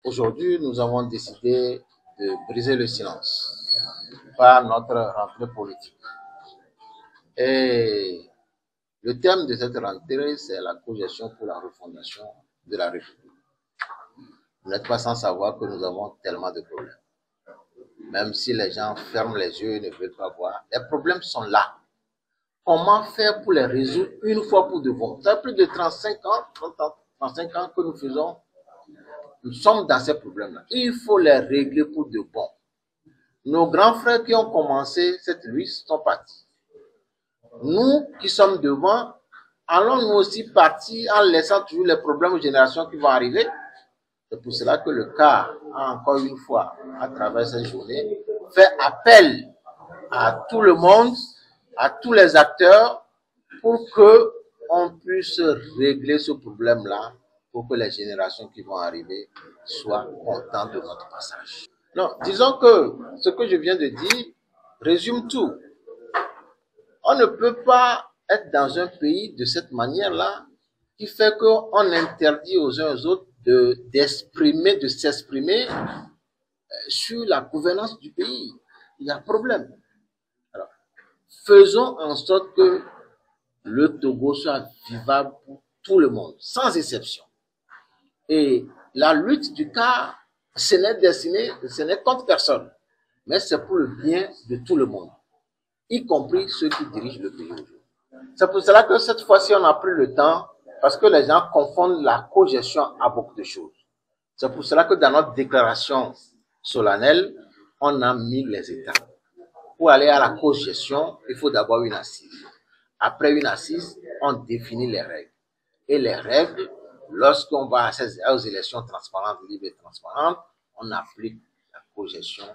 Aujourd'hui, nous avons décidé de briser le silence par notre rentrée politique. Et le thème de cette rentrée, c'est la cogestion pour la refondation de la République. Vous n'êtes pas sans savoir que nous avons tellement de problèmes. Même si les gens ferment les yeux et ne veulent pas voir, les problèmes sont là. Comment faire pour les résoudre une fois pour de bon? Ça fait plus de 35 ans que nous sommes dans ces problèmes-là. Il faut les régler pour de bon. Nos grands frères qui ont commencé cette lutte sont partis. Nous qui sommes devant, allons nous aussi partir en laissant toujours les problèmes aux générations qui vont arriver. C'est pour cela que le CAR a encore une fois, à travers cette journée, fait appel à tout le monde, à tous les acteurs, pour que on puisse régler ce problème-là, pour que les générations qui vont arriver soient contentes de notre passage. Non, disons que ce que je viens de dire résume tout. On ne peut pas être dans un pays de cette manière-là, qui fait qu'on interdit aux uns et aux autres de s'exprimer sur la gouvernance du pays. Il y a problème. Alors, faisons en sorte que le Togo soit vivable pour tout le monde, sans exception. Et la lutte du CAR, ce n'est contre personne, mais c'est pour le bien de tout le monde, y compris ceux qui dirigent le pays aujourd'hui. C'est pour cela que cette fois-ci, on a pris le temps, parce que les gens confondent la cogestion à beaucoup de choses. C'est pour cela que dans notre déclaration solennelle, on a mis les étapes. Pour aller à la cogestion, il faut d'abord une assise. Après une assise, on définit les règles. Et les règles, lorsqu'on va aux élections transparentes, libres et transparentes, on applique la cogestion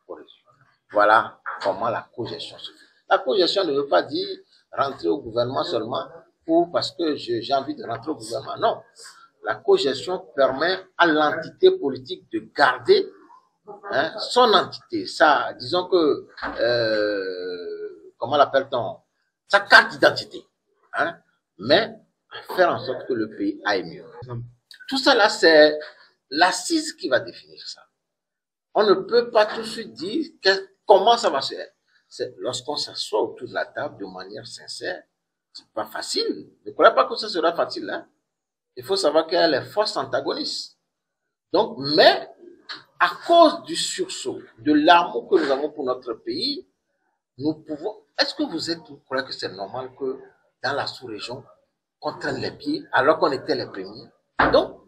au résultat. Voilà comment la cogestion se fait. La cogestion ne veut pas dire rentrer au gouvernement seulement parce que j'ai envie de rentrer au gouvernement. Non. La cogestion permet à l'entité politique de garder son entité. Ça, disons que, comment l'appelle-t-on? Sa carte d'identité. Mais faire en sorte que le pays aille mieux. Tout ça là, c'est l'assise qui va définir ça. On ne peut pas tout de suite dire comment ça va se faire. C'est lorsqu'on s'assoit autour de la table de manière sincère, c'est pas facile. Ne croyez pas que ça sera facile, hein? Il faut savoir qu'il y a les forces antagonistes. Donc, mais, à cause du sursaut, de l'amour que nous avons pour notre pays, nous pouvons, est-ce que vous croyez que c'est normal que dans la sous-région, on traîne les pieds alors qu'on était les premiers? Donc,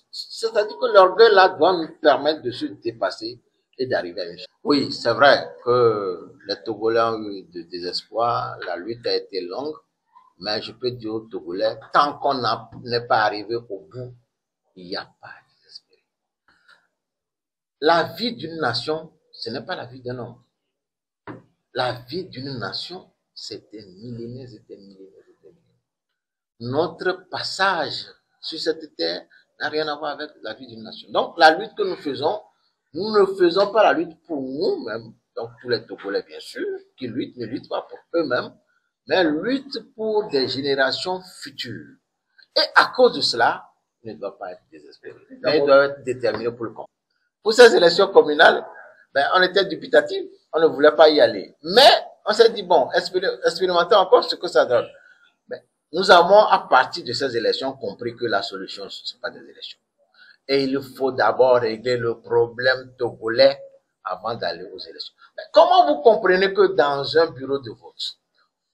c'est-à-dire que l'orgueil là doit nous permettre de se dépasser et d'arriver à une chose. Oui, c'est vrai que les Togolais ont eu du désespoir, la lutte a été longue, mais je peux dire aux Togolais, tant qu'on n'est pas arrivé au bout, il n'y a pas à désespérer. La vie d'une nation, ce n'est pas la vie d'un homme. La vie d'une nation, c'est des millénaires et des millénaires et des millénaires. Notre passage sur cette terre n'a rien à voir avec la vie d'une nation. Donc, la lutte que nous faisons, nous ne faisons pas la lutte pour nous-mêmes. Donc, tous les Togolais, bien sûr, qui luttent, ne luttent pas pour eux-mêmes, mais luttent pour des générations futures. Et à cause de cela, ils ne doivent pas être désespérés. Mais ils doivent être déterminés pour le combat. Pour ces élections communales, on était dubitatif, on ne voulait pas y aller. Mais on s'est dit, bon, expérimentons encore ce que ça donne. Nous avons, à partir de ces élections, compris que la solution, ce ne sont pas des élections. Et il faut d'abord régler le problème togolais avant d'aller aux élections. Mais comment vous comprenez que dans un bureau de vote,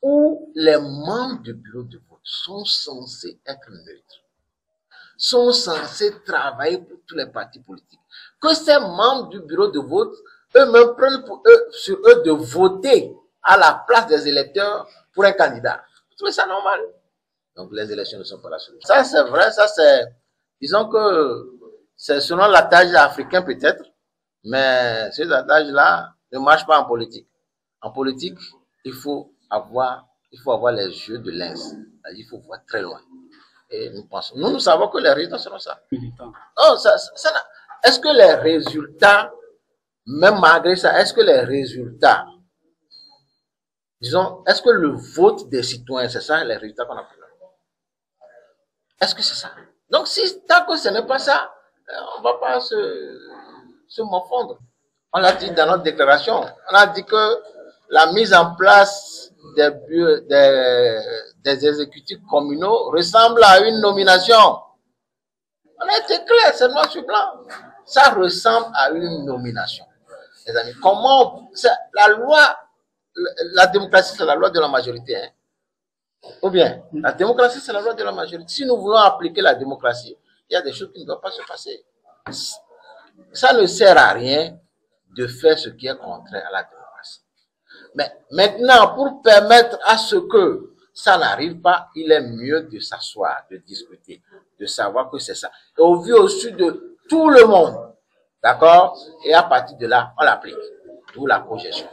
où les membres du bureau de vote sont censés être neutres, sont censés travailler pour tous les partis politiques, que ces membres du bureau de vote, eux-mêmes prennent sur eux de voter à la place des électeurs pour un candidat? Vous trouvez ça normal? Donc, les élections ne sont pas la solution. Ça, c'est vrai, ça, c'est, disons que c'est selon l'adage africain peut-être, mais ces adages-là ne marchent pas en politique. En politique, il faut avoir les yeux de lynx. Il faut voir très loin. Et nous savons que les résultats seront ça. Oh, est-ce que les résultats, même malgré ça, est-ce que les résultats, disons, est-ce que le vote des citoyens, c'est ça les résultats qu'on a pris? Est-ce que c'est ça? Donc, tant que ce n'est pas ça, On ne va pas se morfondre. On l'a dit dans notre déclaration. On a dit que la mise en place des exécutifs communaux ressemble à une nomination. On a été clair, c'est noir sur blanc. Ça ressemble à une nomination. Les amis, comment la loi, la démocratie, c'est la loi de la majorité, hein? Ou bien, la démocratie, c'est la loi de la majorité. Si nous voulons appliquer la démocratie, il y a des choses qui ne doivent pas se passer. Ça ne sert à rien de faire ce qui est contraire à la démocratie. Mais maintenant, pour permettre à ce que ça n'arrive pas, il est mieux de s'asseoir, de discuter, de savoir que c'est ça. Et au vu au-dessus de tout le monde, d'accord? Et à partir de là, on l'applique. D'où la cogestion.